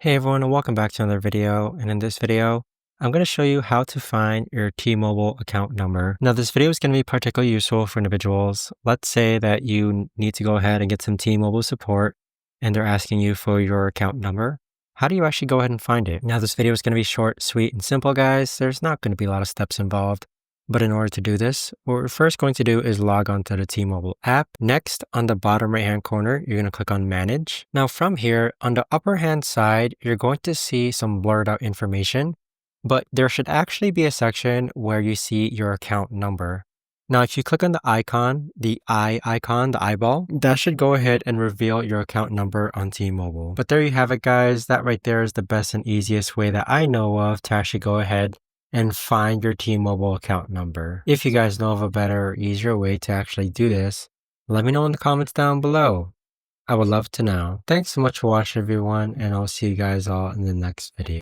Hey everyone, and welcome back to another video. And in this video, I'm going to show you how to find your T-Mobile account number. Now, this video is going to be particularly useful for individuals. Let's say that you need to go ahead and get some T-Mobile support and they're asking you for your account number. How do you actually go ahead and find it? Now, this video is going to be short, sweet, and simple, guys. There's not going to be a lot of steps involved. But in order to do this, what we're first going to do is log on to the T-Mobile app. Next, on the bottom right-hand corner, you're going to click on Manage. Now from here, on the upper hand side, you're going to see some blurred out information, but there should actually be a section where you see your account number. Now, if you click on the icon, the eye icon, the eyeball, that should go ahead and reveal your account number on T-Mobile. But there you have it, guys. That right there is the best and easiest way that I know of to actually go ahead and find your T-Mobile account number. If you guys know of a better, easier way to actually do this, let me know in the comments down below. I would love to know. Thanks so much for watching, everyone, and I'll see you guys all in the next video.